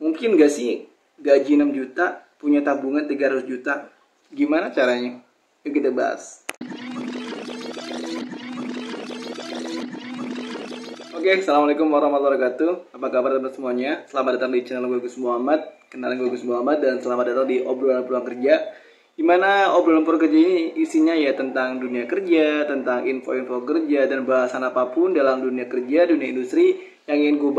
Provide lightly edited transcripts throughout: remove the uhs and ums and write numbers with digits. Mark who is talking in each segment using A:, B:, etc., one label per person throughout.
A: Mungkin gak sih gaji 6 juta, punya tabungan 300 juta? Gimana caranya? Yuk kita bahas. Oke, Assalamualaikum warahmatullahi wabarakatuh. Apa kabar teman semuanya? Selamat datang di channel gue Gus Muhammad. Kenalin gue Gus Muhammad dan selamat datang di obrolan pulang kerja. Dimana obrolan pulang kerja ini isinya ya tentang dunia kerja, tentang info-info kerja dan bahasan apapun dalam dunia kerja, dunia industri yang ingin gue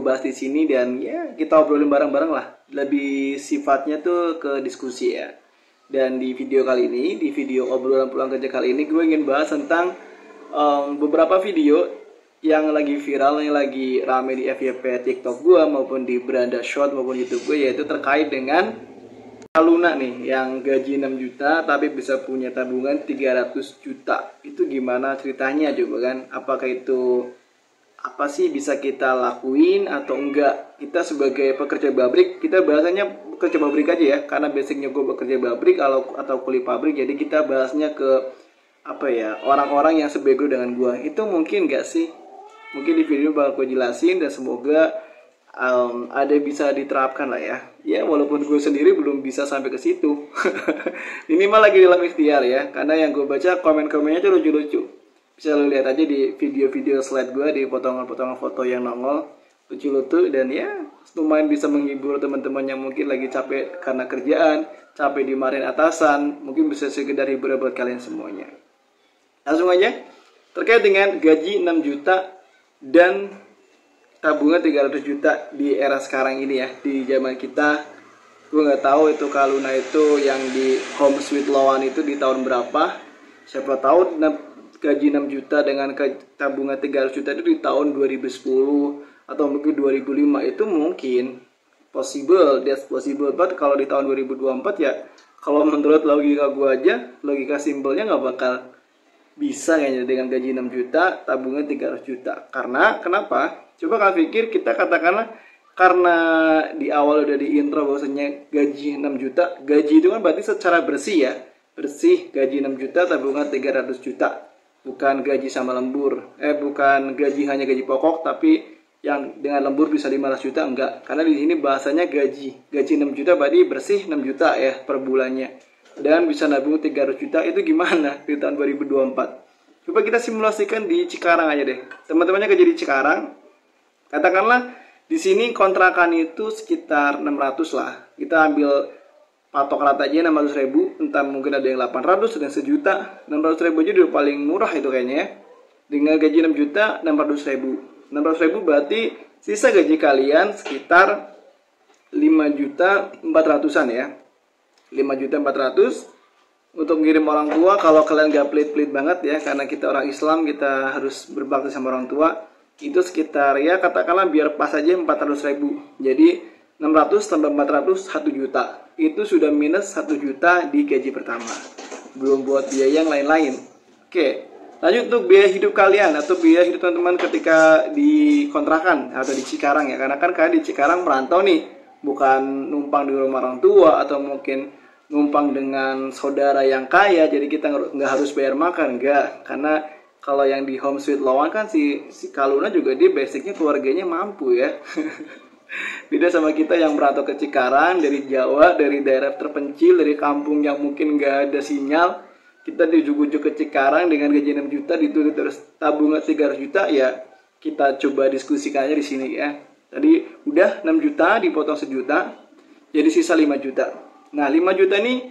A: bahas di sini dan ya kita obrolin bareng-bareng lah. Lebih sifatnya tuh ke diskusi ya. Dan di video kali ini, di video obrolan pulang kerja kali ini gue ingin bahas tentang beberapa video yang lagi viral, yang lagi rame di FYP TikTok gue maupun di Beranda Short maupun YouTube gue, yaitu terkait dengan Luna nih yang gaji 6 juta tapi bisa punya tabungan 300 juta. Itu gimana ceritanya coba kan? Apakah itu apa sih bisa kita lakuin atau enggak? Kita sebagai pekerja pabrik, kita bahasanya pekerja pabrik aja ya, karena basicnya gue bekerja pabrik atau kuli pabrik, jadi kita bahasnya ke apa ya, orang-orang yang sebego dengan gue. Itu mungkin enggak sih? Mungkin di video bakal gue jelasin dan semoga ada bisa diterapkan lah ya. Ya walaupun gue sendiri belum bisa sampai ke situ. Ini mah lagi dalam ikhtiar ya, karena yang gue baca komen-komennya tuh lucu-lucu. Bisa lo lihat aja di video-video slide gue, di potongan-potongan foto yang nongol lucu-lucu, dan ya lumayan bisa menghibur teman-teman yang mungkin lagi capek karena kerjaan, capek dimarahin atasan, mungkin bisa sekedar hibur buat kalian semuanya. Langsung aja terkait dengan gaji 6 juta dan tabungan 300 juta di era sekarang ini ya, di zaman kita. Gue nggak tahu itu Kak Luna itu yang di Home Sweet Loan itu di tahun berapa. Siapa tahu gaji 6 juta dengan tabungan 300 juta itu di tahun 2010 atau mungkin 2005. Itu mungkin possible, that's possible. But kalau di tahun 2024 ya, kalau menurut logika gue aja, logika simpelnya nggak bakal bisa kayaknya dengan gaji 6 juta, tabungan 300 juta. Karena kenapa? Coba kalian pikir, kita katakanlah karena di awal udah di intro bahwasanya gaji 6 juta, gaji itu kan berarti secara bersih ya. Bersih gaji 6 juta, tabungan 300 juta. Bukan gaji sama lembur. Bukan gaji hanya gaji pokok, tapi yang dengan lembur bisa 15 juta, enggak. Karena di sini bahasanya gaji 6 juta berarti bersih 6 juta ya per bulannya. Dan bisa nabung 300 juta, itu gimana di tahun 2024? Coba kita simulasikan di Cikarang aja deh. Teman-temannya kerja di Cikarang, katakanlah di sini kontrakan itu sekitar 600 lah. Kita ambil patok rata aja 600 ribu, entah mungkin ada yang 800 dan sejuta. 600 ribu aja udah paling murah itu kayaknya ya. Dengan gaji 6 juta 600 ribu. 600 ribu berarti sisa gaji kalian sekitar 5 juta 400an ya. 5.400.000 untuk ngirim orang tua. Kalau kalian gak pelit-pelit banget ya, karena kita orang Islam, kita harus berbakti sama orang tua, itu sekitar ya katakanlah biar pas aja 400.000. Jadi 600 tambah 400 1 juta. Itu sudah minus 1 juta di gaji pertama, belum buat biaya yang lain-lain. Oke, lanjut untuk biaya hidup kalian atau biaya hidup teman-teman ketika di kontrakan atau di Cikarang ya. Karena kan kalian di Cikarang merantau nih, bukan numpang di rumah orang tua atau mungkin numpang dengan saudara yang kaya, jadi kita nggak harus bayar makan, enggak. Karena kalau yang di Home Sweet Loan kan si Kaluna juga dia basicnya keluarganya mampu ya. Beda sama kita yang merantau ke Cikarang dari Jawa, dari daerah terpencil, dari kampung yang mungkin nggak ada sinyal. Kita diujuk-ujuk ke Cikarang dengan gaji 6 juta dituntut terus tabungan 300 juta ya. Kita coba diskusikannya di sini ya. Tadi udah 6 juta dipotong 1 juta, jadi sisa 5 juta. Nah 5 juta ini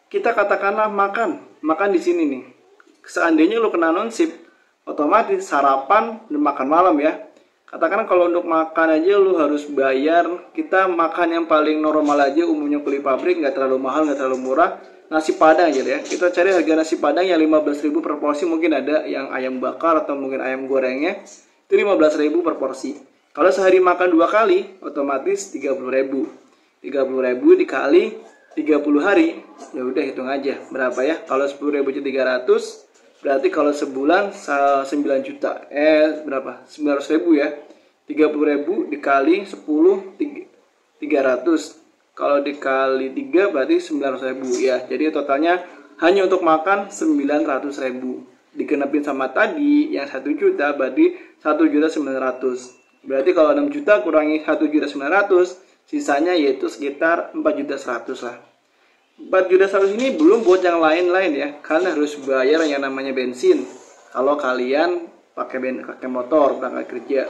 A: kita katakanlah makan di sini nih. Seandainya lo kena non-sip, otomatis sarapan dan makan malam ya. Katakan kalau untuk makan aja lo harus bayar. Kita makan yang paling normal aja, umumnya kuli pabrik, nggak terlalu mahal, nggak terlalu murah. Nasi padang aja ya. Kita cari harga nasi padang yang 15.000 per porsi. Mungkin ada yang ayam bakar atau mungkin ayam gorengnya, itu 15.000 per porsi. Kalau sehari makan 2 kali, otomatis 30.000. 30.000 dikali 30 hari, ya udah hitung aja berapa ya. Kalau 10.000 aja 300, berarti kalau sebulan 9 juta. Berapa? 900.000 ya. 30.000 dikali 10, 300. Kalau dikali 3 berarti 900.000 ya. Jadi totalnya hanya untuk makan 900.000. Dikenepin sama tadi yang 1 juta berarti 1.900.000. Berarti kalau 6 juta kurangi 1.900.000, Sisanya yaitu sekitar 4.100.000 lah. 4.100.000 ini belum buat yang lain-lain ya. Kalian harus bayar yang namanya bensin. Kalau kalian pakai motor berangkat kerja,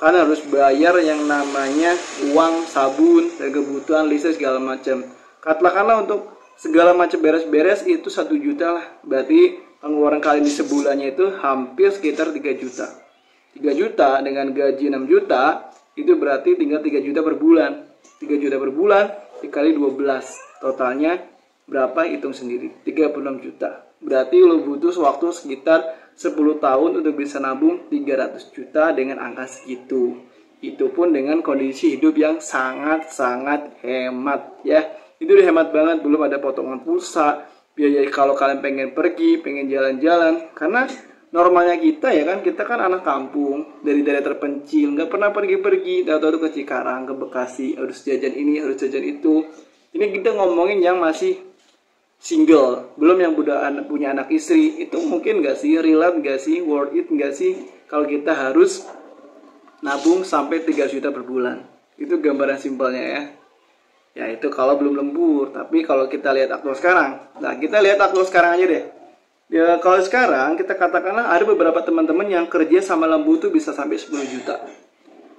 A: kalian harus bayar yang namanya uang sabun dan kebutuhan listrik segala macam. Katakanlah untuk segala macam beres-beres itu 1 juta lah. Berarti pengeluaran kalian di sebulannya itu hampir sekitar 3 juta. 3 juta dengan gaji 6 juta itu berarti tinggal 3 juta per bulan. 3 juta per bulan dikali 12. Totalnya berapa? Hitung sendiri. 36 juta. Berarti lo butuh waktu sekitar 10 tahun untuk bisa nabung 300 juta dengan angka segitu. Itu pun dengan kondisi hidup yang sangat-sangat hemat ya. Itu udah hemat banget, belum ada potongan pulsa, biaya kalau kalian pengen pergi, pengen jalan-jalan. Karena normalnya kita ya kan, kita kan anak kampung dari daerah terpencil, nggak pernah pergi-pergi, tahu-tahu ke Cikarang, ke Bekasi, harus jajan ini, harus jajan itu. Ini kita ngomongin yang masih single, belum yang udah punya anak istri. Itu mungkin nggak sih, relate nggak sih, worth it nggak sih kalau kita harus nabung sampai 3 juta per bulan. Itu gambaran simpelnya ya. Ya itu kalau belum lembur. Tapi kalau kita lihat aktual sekarang, nah kita lihat aktual sekarang aja deh. Ya kalau sekarang kita katakanlah ada beberapa teman-teman yang kerja sama lembu tuh bisa sampai 10 juta.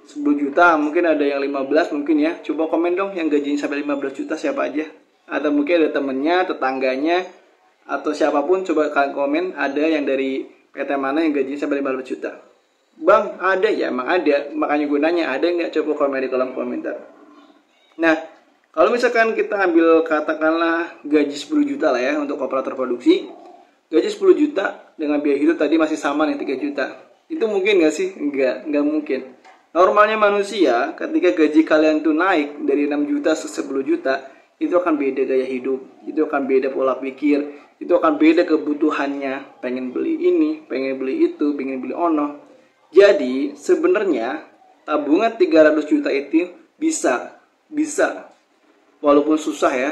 A: 10 juta, mungkin ada yang 15 mungkin ya. Coba komen dong yang gajinya sampai 15 juta siapa aja. Atau mungkin ada temennya, tetangganya, atau siapapun, coba kalian komen ada yang dari PT mana yang gajinya sampai 15 juta. Bang, ada ya? Emang ada. Makanya gunanya ada nggak? Coba komen di kolom komentar. Nah, kalau misalkan kita ambil katakanlah gaji 10 juta lah ya untuk operator produksi. Gaji 10 juta dengan biaya hidup tadi masih sama nih 3 juta. Itu mungkin nggak sih? Nggak mungkin. Normalnya manusia ketika gaji kalian tuh naik dari 6 juta ke 10 juta, itu akan beda gaya hidup, itu akan beda pola pikir, itu akan beda kebutuhannya, pengen beli ini, pengen beli itu, pengen beli ono. Jadi sebenarnya tabungan 300 juta itu bisa, walaupun susah ya,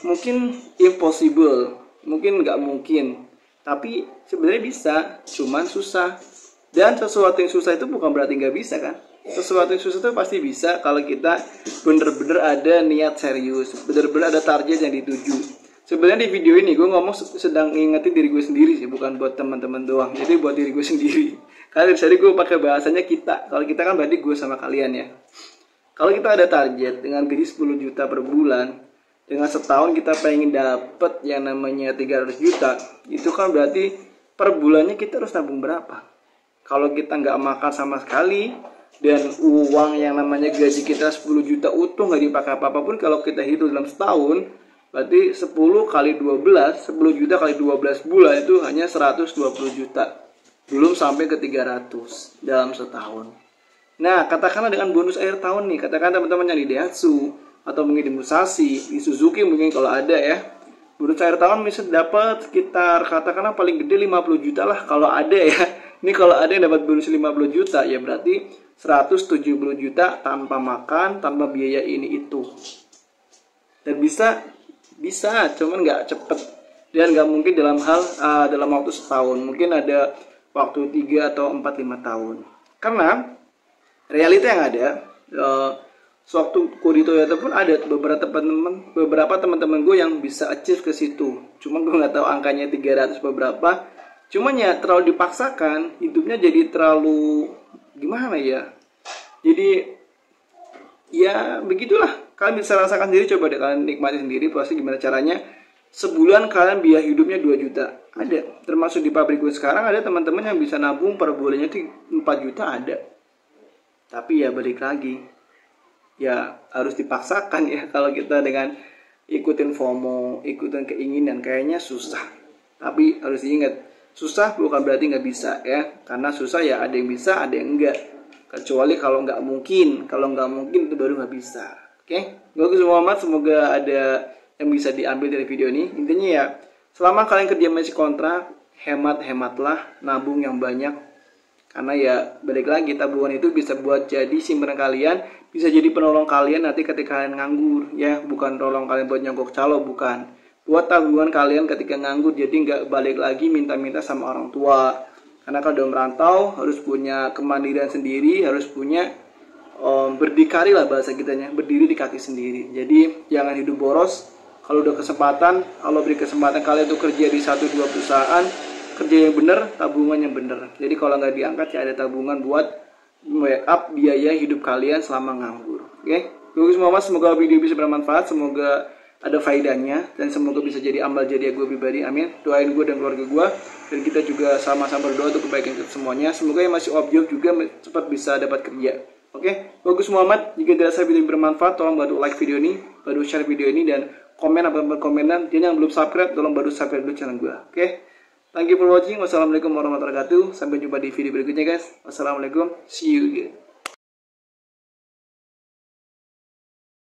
A: mungkin impossible, mungkin nggak mungkin, tapi sebenarnya bisa, cuman susah. Dan sesuatu yang susah itu bukan berarti nggak bisa kan? Sesuatu yang susah itu pasti bisa kalau kita bener-bener ada niat serius, bener-bener ada target yang dituju. Sebenarnya di video ini gue ngomong sedang ngingetin diri gue sendiri sih, bukan buat teman-teman doang. Jadi buat diri gue sendiri. Karena tadi gue pakai bahasanya kita. Kalau kita kan berarti gue sama kalian ya. Kalau kita ada target dengan gaji 10 juta per bulan, dengan setahun kita pengen dapet yang namanya 300 juta, itu kan berarti per bulannya kita harus nabung berapa? Kalau kita nggak makan sama sekali, dan uang yang namanya gaji kita 10 juta utuh nggak dipakai apa-apapun, kalau kita hitung dalam setahun berarti 10 kali 12, 10 juta kali 12 bulan itu hanya 120 juta, belum sampai ke 300 dalam setahun. Nah katakanlah dengan bonus akhir tahun nih, katakan teman-teman yang di Daihatsu atau mungkin di Musashi, di Suzuki mungkin kalau ada ya, bonus akhir tahun bisa dapat sekitar katakanlah paling gede 50 juta lah kalau ada ya. Ini kalau ada yang dapat bonus 50 juta ya berarti 170 juta tanpa makan, tanpa biaya ini itu. Dan bisa, cuman nggak cepet dan nggak mungkin dalam waktu setahun. Mungkin ada waktu 3 atau 4-5 tahun. Karena realita yang ada, sewaktu ku di Toyota pun ada beberapa teman-teman gue yang bisa achieve ke situ. Cuman gue nggak tahu angkanya 300 beberapa. Cuman ya terlalu dipaksakan, hidupnya jadi terlalu gimana ya. Jadi ya begitulah. Kalian bisa rasakan sendiri, coba deh kalian nikmati sendiri proses gimana caranya. Sebulan kalian biaya hidupnya 2 juta. Ada. Termasuk di pabrik gue sekarang ada teman-teman yang bisa nabung per bulannya 4 juta ada. Tapi ya balik lagi. Ya harus dipaksakan ya kalau kita dengan ikutin FOMO, ikutin keinginan kayaknya susah. Tapi harus diingat, susah bukan berarti nggak bisa ya. Karena susah ya ada yang bisa, ada yang enggak. Kecuali kalau nggak mungkin itu baru nggak bisa. Oke, gue Gus Muhammad, semoga ada yang bisa diambil dari video ini. Intinya ya, selama kalian kerja masih kontrak, hematlah, nabung yang banyak. Karena ya balik lagi, tabungan itu bisa buat jadi simpanan kalian, bisa jadi penolong kalian nanti ketika kalian nganggur ya. Bukan tolong kalian buat nyogok calo, bukan. Buat tabungan kalian ketika nganggur, jadi nggak balik lagi minta-minta sama orang tua. Karena kalau udah merantau harus punya kemandirian sendiri, harus punya berdikari lah bahasa kitanya, berdiri di kaki sendiri. Jadi jangan hidup boros. Kalau udah kesempatan, kalau beri kesempatan kalian untuk kerja di 1-2 perusahaan, kerja yang benar, tabungan yang benar. Jadi kalau nggak diangkat ya ada tabungan buat backup biaya hidup kalian selama nganggur. Oke, Gue Muhammad, semoga video bisa bermanfaat, semoga ada faedahnya, dan semoga bisa jadi amal jariah gue pribadi. Amin. Doain gue dan keluarga gue, dan kita juga sama-sama berdoa untuk kebaikan kita semuanya. Semoga yang masih off job juga cepat bisa dapat kerja. Oke, Bagus Muhammad. Jika dirasa video bermanfaat, tolong bantu like video ini, bantu share video ini, dan komen apa komenan. Dan yang belum subscribe, tolong bantu subscribe dulu channel gue. Oke, thank you for watching. Wassalamualaikum warahmatullahi wabarakatuh. Sampai jumpa di video berikutnya guys. Wassalamualaikum. See you again.